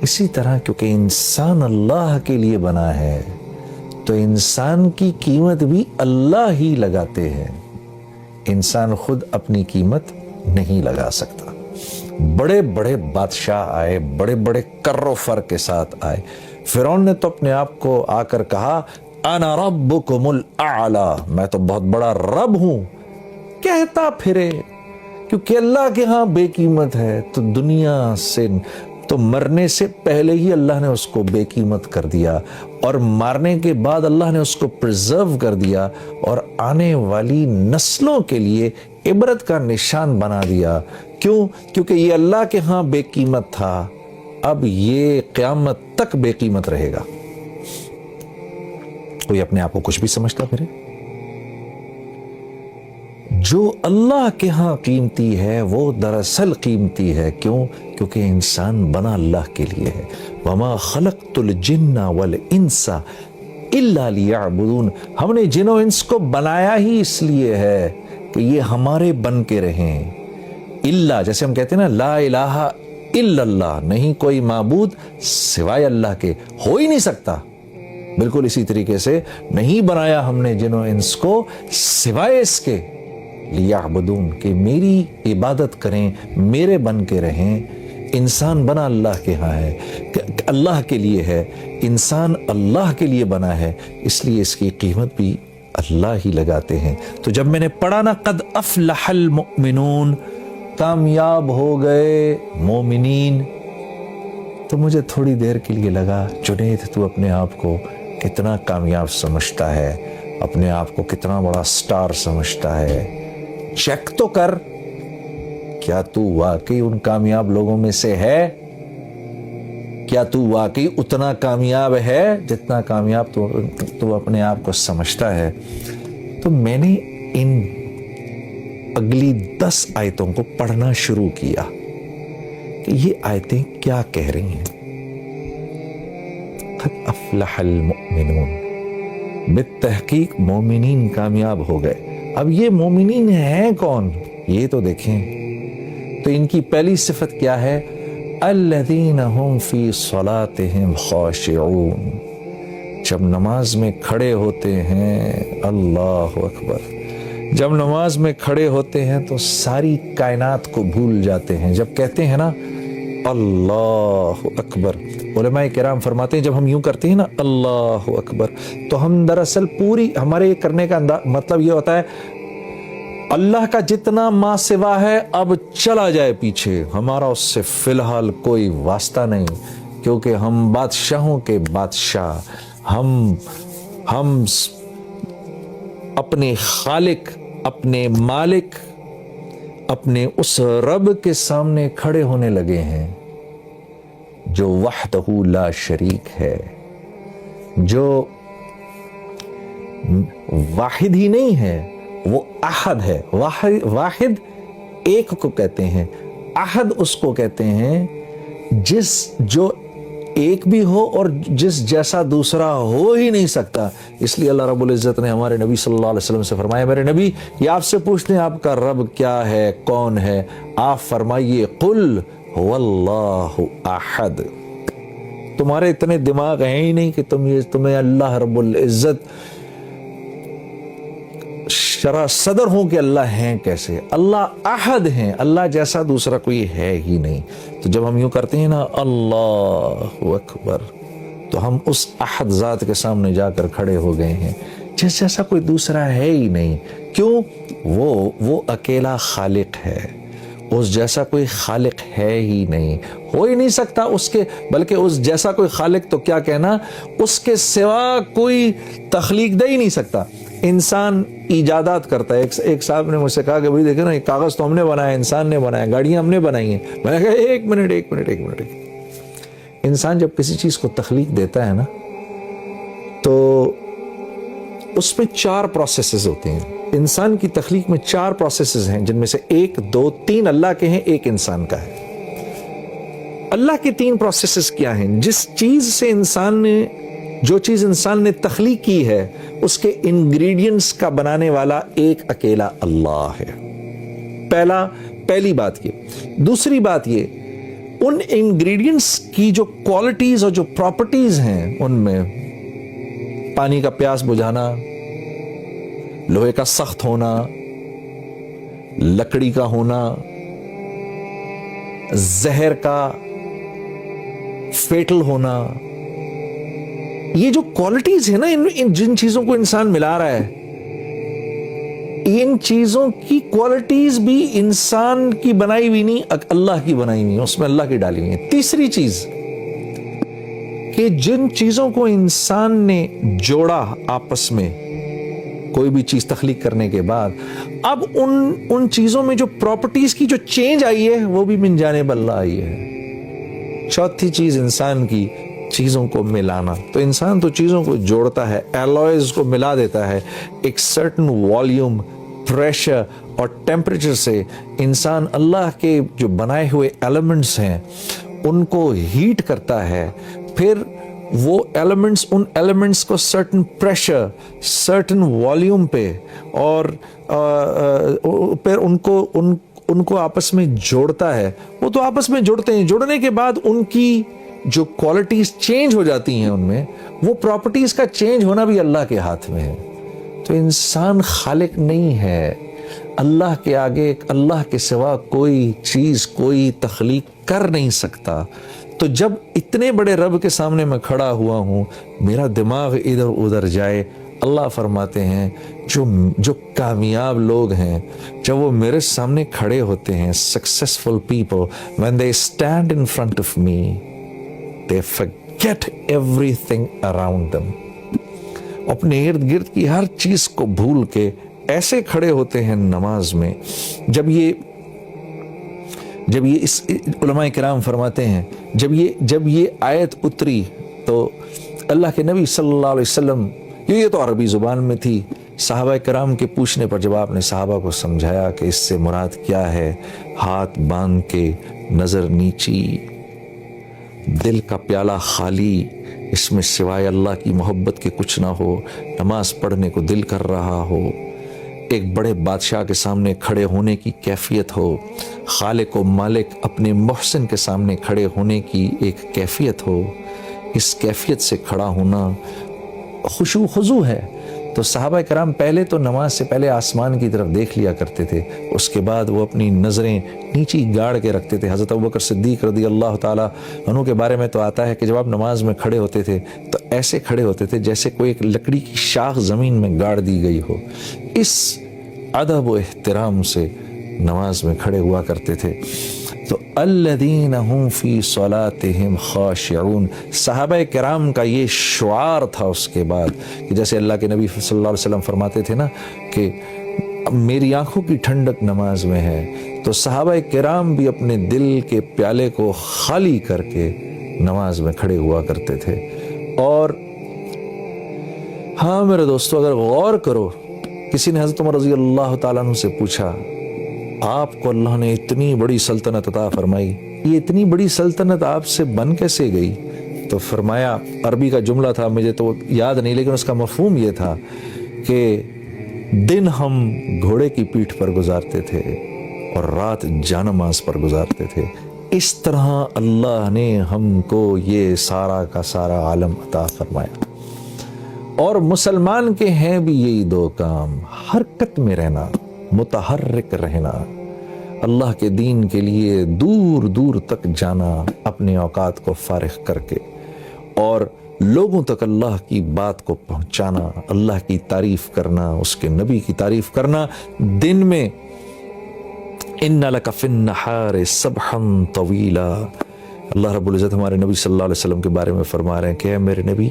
اسی طرح کیونکہ انسان اللہ کے لیے بنا ہے تو انسان کی قیمت بھی اللہ ہی لگاتے ہیں، انسان خود اپنی قیمت نہیں لگا سکتا۔ بڑے بڑے بادشاہ آئے، بڑے بڑے کر و فر کے ساتھ آئے، فرعون نے تو اپنے آپ کو آ کر کہا انا ربکم الاعلی، میں تو بہت بڑا رب ہوں، کہتا پھرے، کیونکہ اللہ کے ہاں بے قیمت ہے تو دنیا سے تو مرنے سے پہلے ہی اللہ نے اس کو بے قیمت کر دیا، اور مارنے کے بعد اللہ نے اس کو پرزرو کر دیا اور آنے والی نسلوں کے لیے عبرت کا نشان بنا دیا۔ کیوں؟ کیونکہ یہ اللہ کے ہاں بے قیمت تھا، اب یہ قیامت تک بے قیمت رہے گا۔ کوئی اپنے آپ کو کچھ بھی سمجھتا پھرے؟ جو اللہ کے ہاں قیمتی ہے وہ دراصل قیمتی ہے۔ کیوں؟ کیونکہ انسان بنا اللہ کے لیے ہے۔ وَمَا خَلَقْتُ الْجِنَّ وَالْإِنسَ إِلَّا لِيَعْبُدُونَ، ہم نے جن و انس کو بنایا ہی اس لیے ہے کہ یہ ہمارے بن کے رہیں۔ اللہ، جیسے ہم کہتے ہیں نا لا الہ الا اللہ، نہیں کوئی معبود سوائے اللہ کے، ہو ہی نہیں سکتا۔ بالکل اسی طریقے سے نہیں بنایا ہم نے جن و انس کو سوائے اس کے لیعبدون، کہ میری عبادت کریں، میرے بن کے رہیں۔ انسان بنا اللہ کے ہاں ہے، اللہ کے لیے ہے، انسان اللہ کے لیے بنا ہے، اس لیے اس کی قیمت بھی اللہ ہی لگاتے ہیں۔ تو جب میں نے پڑھا نا قد افلح المؤمنون، کامیاب ہو گئے مومنین، تو مجھے تھوڑی دیر کے لیے لگا جنید تو اپنے آپ کو کتنا کامیاب سمجھتا ہے، اپنے آپ کو کتنا بڑا سٹار سمجھتا ہے، چیک تو کر، کیا تو واقعی ان کامیاب لوگوں میں سے ہے؟ کیا تو واقعی اتنا کامیاب ہے جتنا کامیاب تو اپنے آپ کو سمجھتا ہے؟ تو میں نے ان اگلی 10 آیتوں کو پڑھنا شروع کیا کہ یہ آیتیں کیا کہہ رہی ہیں۔ قد افلح المؤمنون، بالتحقیق مومنین کامیاب ہو گئے۔ اب یہ مومنین ہیں کون؟ یہ تو دیکھیں، تو ان کی پہلی صفت کیا ہے؟ الذین هم فی صلاتهم خاشعون، جب نماز میں کھڑے ہوتے ہیں، اللہ اکبر، جب نماز میں کھڑے ہوتے ہیں تو ساری کائنات کو بھول جاتے ہیں۔ جب کہتے ہیں نا اللہ اکبر، علماء کرام فرماتے ہیں جب ہم یوں کرتے ہیں نا اللہ اکبر، تو ہم دراصل پوری ہمارے کرنے کا مطلب یہ ہوتا ہے اللہ کا جتنا ما سوا ہے اب چلا جائے پیچھے، ہمارا اس سے فی الحال کوئی واسطہ نہیں، کیونکہ ہم بادشاہوں کے بادشاہ، ہم اپنے خالق، اپنے مالک، اپنے اس رب کے سامنے کھڑے ہونے لگے ہیں جو وحدہ لا شریک ہے، جو واحد ہی نہیں ہے، وہ احد ہے۔ واحد ایک کو کہتے ہیں، احد اس کو کہتے ہیں جو ایک بھی ہو اور جس جیسا دوسرا ہو ہی نہیں سکتا۔ اس لیے اللہ رب العزت نے ہمارے نبی صلی اللہ علیہ وسلم سے فرمایا، میرے نبی یہ آپ سے پوچھتے ہیں آپ کا رب کیا ہے، کون ہے؟ آپ فرمائیے قل هو اللہ احد۔ تمہارے اتنے دماغ ہیں ہی نہیں کہ تمہیں اللہ رب العزت شرح صدر ہوں کہ اللہ ہیں کیسے؟ اللہ احد ہیں، اللہ جیسا دوسرا کوئی ہے ہی نہیں۔ تو جب ہم یوں کرتے ہیں نا اللہ اکبر، تو ہم اس احد ذات کے سامنے جا کر کھڑے ہو گئے ہیں جس جیسا کوئی دوسرا ہے ہی نہیں۔ کیوں؟ وہ اکیلا خالق ہے، اس جیسا کوئی خالق ہے ہی نہیں، ہو ہی نہیں سکتا اس کے، بلکہ اس جیسا کوئی خالق تو کیا کہنا، اس کے سوا کوئی تخلیق دے ہی نہیں سکتا۔ انسان ایجادات کرتا ہے۔ ایک صاحب نے مجھ سے کہا کہ بھائی دیکھیں نا، یہ کاغذ تو ہم نے بنایا، انسان نے بنایا، گاڑیاں ہم نے بنائی ہیں۔ میں نے کہا ایک منٹ، انسان جب کسی چیز کو تخلیق دیتا ہے نا تو اس میں 4 پروسیسز ہوتے ہیں۔ انسان کی تخلیق میں 4 پروسیسز ہیں، جن میں سے 1 2 3 اللہ کے ہیں، 1 انسان کا ہے۔ اللہ کے 3 پروسیسز کیا ہیں؟ جو چیز انسان نے تخلیق کی ہے اس کے انگریڈینٹس کا بنانے والا ایک اکیلا اللہ ہے۔ پہلی بات یہ۔ دوسری بات یہ، ان انگریڈینٹس کی جو کوالٹیز اور جو پراپرٹیز ہیں ان میں پانی کا پیاس بجھانا، لوہے کا سخت ہونا، لکڑی کا ہونا، زہر کا فیٹل ہونا، یہ جو کوالٹیز ہے نا، ان جن چیزوں کو انسان ملا رہا ہے، ان چیزوں کی کوالٹیز بھی انسان کی بنائی ہوئی نہیں، اللہ کی بنائی ہوئی، اس میں اللہ کی ڈالی ہوئی ہے۔ تیسری چیز کہ جن چیزوں کو انسان نے جوڑا آپس میں کوئی بھی چیز تخلیق کرنے کے بعد، اب ان چیزوں میں جو پراپرٹیز کی جو چینج آئی ہے وہ بھی من جانب اللہ آئی ہے۔ چوتھی چیز انسان کی چیزوں کو ملانا، تو انسان تو چیزوں کو جوڑتا ہے، ایلوائز کو ملا دیتا ہے، ایک سرٹن والیوم، پریشر اور ٹیمپریچر سے انسان اللہ کے جو بنائے ہوئے ایلیمنٹس ہیں ان کو ہیٹ کرتا ہے، پھر وہ ایلیمنٹس، ان ایلیمنٹس کو سرٹن پریشر، سرٹن والیوم پہ اور پھر ان کو آپس میں جوڑتا ہے۔ وہ تو آپس میں جوڑتے ہیں، جوڑنے کے بعد ان کی جو کوالٹیز چینج ہو جاتی ہیں، ان میں وہ پراپرٹیز کا چینج ہونا بھی اللہ کے ہاتھ میں ہے۔ تو انسان خالق نہیں ہے، اللہ کے آگے، اللہ کے سوا کوئی چیز، کوئی تخلیق کر نہیں سکتا۔ تو جب اتنے بڑے رب کے سامنے میں کھڑا ہوا ہوں، میرا دماغ ادھر ادھر جائے، اللہ فرماتے ہیں جو کامیاب لوگ ہیں، جب وہ میرے سامنے کھڑے ہوتے ہیں، successful people, when they stand in front of me, they forget everything around them. اپنے ارد گرد کی ہر چیز کو بھول کے ایسے کھڑے ہوتے ہیں نماز میں۔ جب یہ علماء کرام فرماتے ہیں جب یہ آیت اتری تو اللہ کے نبی صلی اللہ علیہ وسلم، یہ تو عربی زبان میں تھی، صحابہ کرام کے پوچھنے پر جب آپ نے صحابہ کو سمجھایا کہ اس سے مراد کیا ہے، ہاتھ باندھ کے، نظر نیچی، دل کا پیالہ خالی، اس میں سوائے اللہ کی محبت کے کچھ نہ ہو، نماز پڑھنے کو دل کر رہا ہو، ایک بڑے بادشاہ کے سامنے کھڑے ہونے کی کیفیت ہو، خالق و مالک اپنے محسن کے سامنے کھڑے ہونے کی ایک کیفیت ہو، اس کیفیت سے کھڑا ہونا خشوع خضوع ہے۔ تو صحابہ کرام پہلے تو نماز سے پہلے آسمان کی طرف دیکھ لیا کرتے تھے، اس کے بعد وہ اپنی نظریں نیچی گاڑ کے رکھتے تھے۔ حضرت ابوبکر صدیق رضی اللہ تعالیٰ عنہ کے بارے میں تو آتا ہے کہ جب آپ نماز میں کھڑے ہوتے تھے تو ایسے کھڑے ہوتے تھے جیسے کوئی ایک لکڑی کی شاخ زمین میں گاڑ دی گئی ہو، اس ادب و احترام سے نماز میں کھڑے ہوا کرتے تھے۔ تو الذین هم فی صلاتهم خاشعون، صحابہ کرام کا یہ شعار تھا اس کے بعد کہ جیسے اللہ کے نبی صلی اللہ علیہ وسلم فرماتے تھے نا کہ میری آنکھوں کی ٹھنڈک نماز میں ہے، تو صحابہ کرام بھی اپنے دل کے پیالے کو خالی کر کے نماز میں کھڑے ہوا کرتے تھے۔ اور ہاں میرے دوستو، اگر غور کرو، کسی نے حضرت عمر رضی اللہ تعالیٰ عنہ سے پوچھا، آپ کو اللہ نے اتنی بڑی سلطنت عطا فرمائی، یہ اتنی بڑی سلطنت آپ سے بن کیسے گئی؟ تو فرمایا، عربی کا جملہ تھا، مجھے تو یاد نہیں، لیکن اس کا مفہوم یہ تھا کہ دن ہم گھوڑے کی پیٹھ پر گزارتے تھے اور رات جانماز پر گزارتے تھے، اس طرح اللہ نے ہم کو یہ سارا کا سارا عالم عطا فرمایا۔ اور مسلمان کے ہیں بھی یہی دو کام، حرکت میں رہنا، متحرک رہنا، اللہ کے دین کے لیے دور دور تک جانا اپنے اوقات کو فارغ کر کے، اور لوگوں تک اللہ کی بات کو پہنچانا، اللہ کی تعریف کرنا، اس کے نبی کی تعریف کرنا۔ دن میں ان لک فی النہار سبحا طویلا، اللہ رب العزت ہمارے نبی صلی اللہ علیہ وسلم کے بارے میں فرما رہے ہیں کہ اے میرے نبی،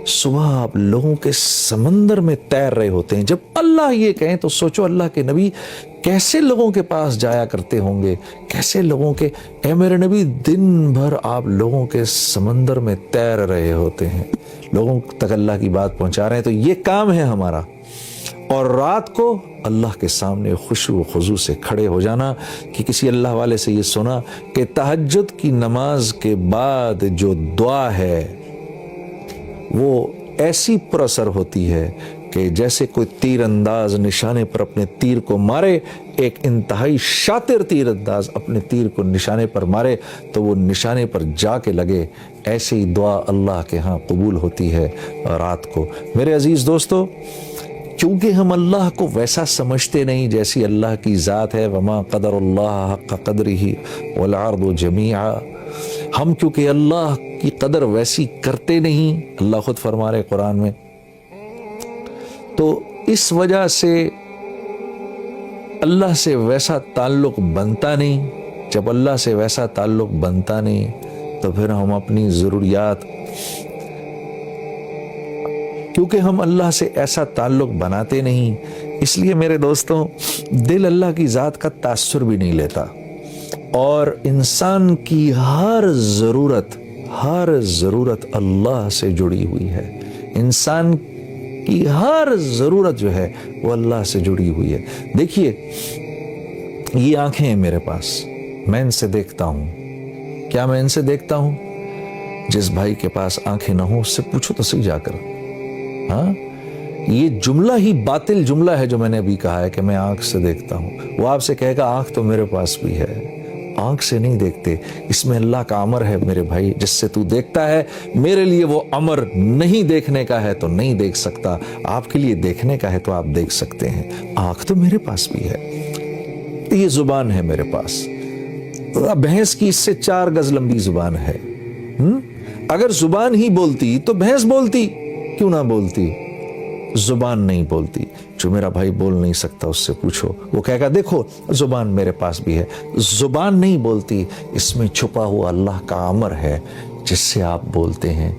صبح آپ لوگوں کے سمندر میں تیر رہے ہوتے ہیں۔ جب اللہ یہ کہیں تو سوچو اللہ کے نبی کیسے لوگوں کے پاس جایا کرتے ہوں گے، کیسے لوگوں کے، اے میرے نبی دن بھر آپ لوگوں کے سمندر میں تیر رہے ہوتے ہیں، لوگوں تک اللہ کی بات پہنچا رہے ہیں، تو یہ کام ہے ہمارا۔ اور رات کو اللہ کے سامنے خشوع و خضوع سے کھڑے ہو جانا، کہ کسی اللہ والے سے یہ سنا کہ تہجد کی نماز کے بعد جو دعا ہے وہ ایسی پر اثر ہوتی ہے کہ کہ جیسے کوئی تیر انداز نشانے پر اپنے تیر کو مارے، ایک انتہائی شاطر تیر انداز اپنے تیر کو نشانے پر مارے تو وہ نشانے پر جا کے لگے، ایسے ہی دعا اللہ کے ہاں قبول ہوتی ہے رات کو۔ میرے عزیز دوستو، کیونکہ ہم اللہ کو ویسا سمجھتے نہیں جیسی اللہ کی ذات ہے، وما قدر اللہ حق قدرہ والارض جمیعا، ہم کیونکہ اللہ کی قدر ویسی کرتے نہیں، اللہ خود فرما رہے قرآن میں، تو اس وجہ سے اللہ سے ویسا تعلق بنتا نہیں۔ جب اللہ سے ویسا تعلق بنتا نہیں تو پھر ہم اپنی ضروریات، کیونکہ ہم اللہ سے ایسا تعلق بناتے نہیں، اس لیے میرے دوستوں دل اللہ کی ذات کا تاثر بھی نہیں لیتا، اور انسان کی ہر ضرورت اللہ سے جڑی ہوئی ہے۔ انسان کی ہر ضرورت جو ہے وہ اللہ سے جڑی ہوئی ہے۔ دیکھیے یہ آنکھیں ہیں میرے پاس، میں ان سے دیکھتا ہوں، کیا میں ان سے دیکھتا ہوں؟ جس بھائی کے پاس آنکھیں نہ ہوں اس سے پوچھو تو صحیح جا کر، ہاں یہ جملہ ہی باطل جملہ ہے جو میں نے ابھی کہا ہے کہ میں آنکھ سے دیکھتا ہوں۔ وہ آپ سے کہے گا آنکھ تو میرے پاس بھی ہے، آنکھ سے نہیں دیکھتے، اس میں اللہ کا امر ہے میرے بھائی، جس سے تو دیکھتا ہے میرے لیے وہ امر نہیں دیکھنے کا ہے تو نہیں دیکھ سکتا، آپ کے لیے دیکھنے کا ہے تو آپ دیکھ سکتے ہیں۔ آنکھ تو میرے پاس بھی ہے، یہ زبان ہے میرے پاس، بھینس کی اس سے 4 گز لمبی زبان ہے، اگر زبان ہی بولتی تو بھینس بولتی، کیوں نہ بولتی؟ زبان نہیں بولتی۔ جو میرا بھائی بول نہیں سکتا اس سے پوچھو، وہ کہے گا دیکھو زبان میرے پاس بھی ہے، زبان نہیں بولتی، اس میں چھپا ہوا اللہ کا امر ہے جس سے آپ بولتے ہیں،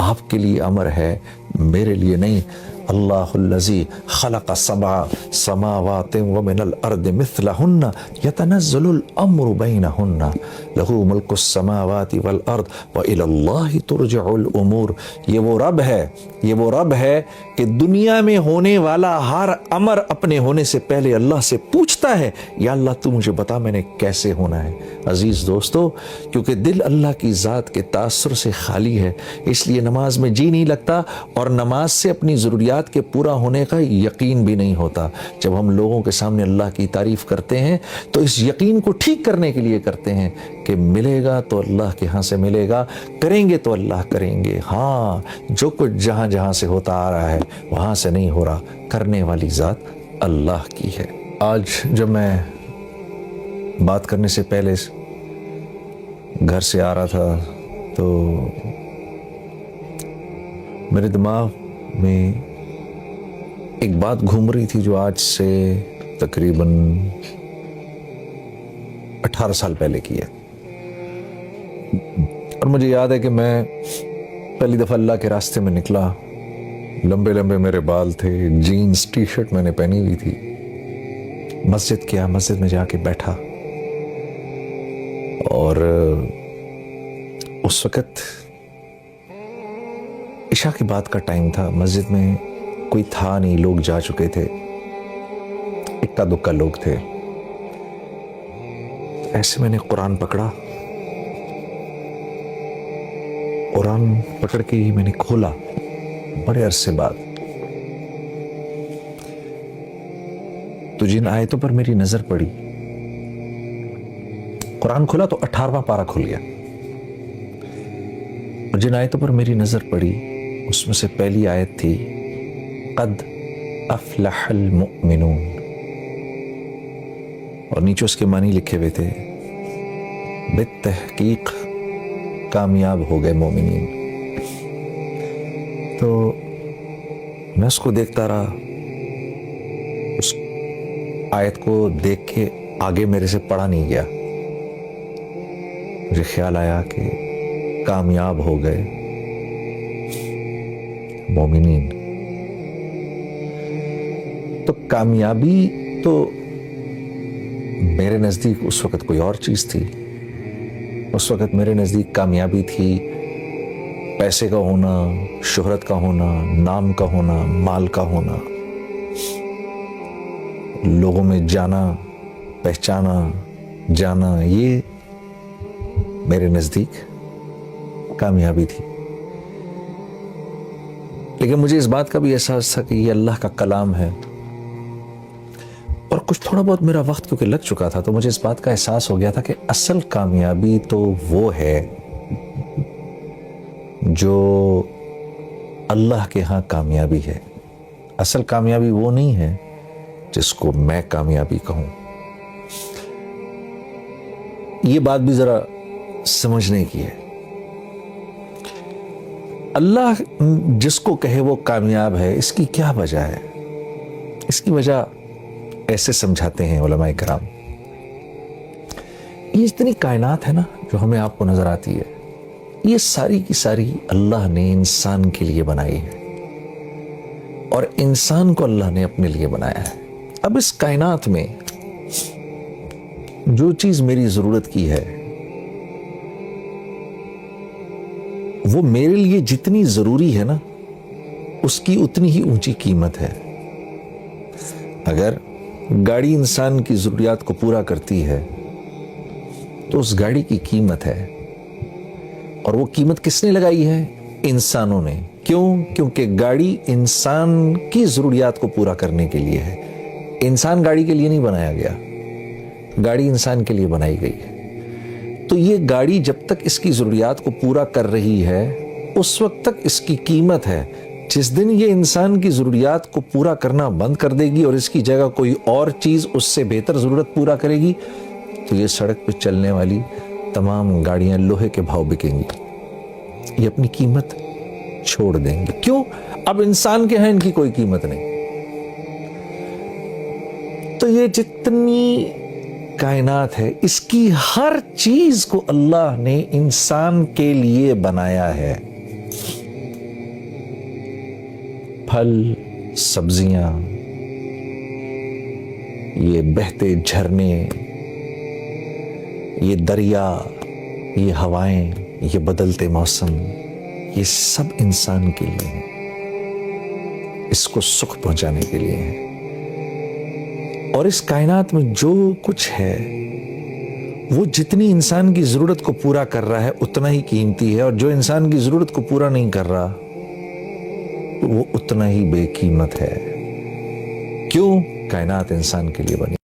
آپ کے لیے امر ہے، میرے لیے نہیں۔ اللہ الذی خلق 7 سماوات ومن الارض مثلہن یتنزل الامر بینہن لہ ملک السماوات والارض وإلی اللہ ترجع الامور۔ یہ وہ رب ہے کہ دنیا میں ہونے والا ہر امر اپنے ہونے سے پہلے اللہ سے پوچھتا ہے، یا اللہ تو مجھے بتا میں نے کیسے ہونا ہے۔ عزیز دوستو، کیونکہ دل اللہ کی ذات کے تاثر سے خالی ہے، اس لیے نماز میں جی نہیں لگتا، اور نماز سے اپنی ضروریات کے پورا ہونے کا یقین بھی نہیں ہوتا۔ جب ہم لوگوں کے سامنے اللہ کی تعریف کرتے ہیں تو اس یقین کو ٹھیک کرنے کے لیے کرتے ہیں کہ ملے گا تو اللہ کے ہاں سے ملے گا، کریں گے تو اللہ کریں گے، ہاں جو کچھ جہاں جہاں سے ہوتا آ رہا ہے وہاں سے نہیں ہو رہا، کرنے والی ذات اللہ کی ہے۔ آج جب میں بات کرنے سے پہلے گھر سے آ رہا تھا تو میرے دماغ میں ایک بات گھوم رہی تھی جو آج سے تقریباً 18 سال پہلے کی ہے، اور مجھے یاد ہے کہ میں پہلی دفعہ اللہ کے راستے میں نکلا، لمبے لمبے میرے بال تھے، جینز ٹی شرٹ میں نے پہنی ہوئی تھی، مسجد میں جا کے بیٹھا، اور اس وقت عشاء کے بعد کا ٹائم تھا، مسجد میں کوئی تھا نہیں، لوگ جا چکے تھے، اکا دکا لوگ تھے۔ ایسے میں نے قرآن پکڑا، قرآن پکڑ کے ہی میں نے کھولا بڑے عرصے بعد، تو جن آیتوں پر میری نظر پڑی، قرآن کھولا تو 18واں پارہ کھل گیا، اور جن آیتوں پر میری نظر پڑی اس میں سے پہلی آیت تھی قد افلح المؤمنون، اور نیچے اس کے معنی لکھے ہوئے تھے بالتحقیق کامیاب ہو گئے مومنین۔ تو میں اس کو دیکھتا رہا، اس آیت کو دیکھ کے آگے میرے سے پڑھا نہیں گیا، مجھے خیال آیا کہ کامیاب ہو گئے مومنین۔ تو کامیابی تو میرے نزدیک اس وقت کوئی اور چیز تھی، اس وقت میرے نزدیک کامیابی تھی پیسے کا ہونا، شہرت کا ہونا، نام کا ہونا، مال کا ہونا، لوگوں میں جانا، پہچانا جانا، یہ میرے نزدیک کامیابی تھی۔ لیکن مجھے اس بات کا بھی احساس تھا کہ یہ اللہ کا کلام ہے، اور کچھ تھوڑا بہت میرا وقت کیونکہ لگ چکا تھا تو مجھے اس بات کا احساس ہو گیا تھا کہ اصل کامیابی تو وہ ہے جو اللہ کے ہاں کامیابی ہے، اصل کامیابی وہ نہیں ہے جس کو میں کامیابی کہوں۔ یہ بات بھی ذرا سمجھنے کی ہے۔ اللہ جس کو کہے وہ کامیاب ہے، اس کی کیا وجہ ہے؟ اس کی وجہ ایسے سمجھاتے ہیں علماء کرام، یہ اتنی کائنات ہے نا جو ہمیں آپ کو نظر آتی ہے، یہ ساری کی ساری اللہ نے انسان کے لیے بنائی ہے، اور انسان کو اللہ نے اپنے لیے بنایا ہے۔ اب اس کائنات میں جو چیز میری ضرورت کی ہے وہ میرے لیے جتنی ضروری ہے نا اس کی اتنی ہی اونچی قیمت ہے۔ اگر گاڑی انسان کی ضروریات کو پورا کرتی ہے تو اس گاڑی کی قیمت ہے، اور وہ قیمت کس نے لگائی ہے؟ انسانوں نے۔ کیوں؟ کیونکہ گاڑی انسان کی ضروریات کو پورا کرنے کے لیے ہے، انسان گاڑی کے لیے نہیں بنایا گیا، گاڑی انسان کے لیے بنائی گئی ہے۔ تو یہ گاڑی جب تک اس کی ضروریات کو پورا کر رہی ہے اس وقت تک اس کی قیمت ہے۔ جس دن یہ انسان کی ضروریات کو پورا کرنا بند کر دے گی اور اس کی جگہ کوئی اور چیز اس سے بہتر ضرورت پورا کرے گی تو یہ سڑک پہ چلنے والی تمام گاڑیاں لوہے کے بھاؤ بکیں گی، یہ اپنی قیمت چھوڑ دیں گی۔ کیوں؟ اب انسان کے ہیں ان کی کوئی قیمت نہیں۔ تو یہ جتنی کائنات ہے اس کی ہر چیز کو اللہ نے انسان کے لیے بنایا ہے۔ پھل، سبزیاں، یہ بہتے جھرنے، یہ دریا، یہ ہوائیں، یہ بدلتے موسم، یہ سب انسان کے لیے ہیں، اس کو سکھ پہنچانے کے لیے ہیں۔ اور اس کائنات میں جو کچھ ہے وہ جتنی انسان کی ضرورت کو پورا کر رہا ہے اتنا ہی قیمتی ہے، اور جو انسان کی ضرورت کو پورا نہیں کر رہا وہ اتنا ہی بے قیمت ہے۔ کیوں؟ کائنات انسان کے لیے بنی۔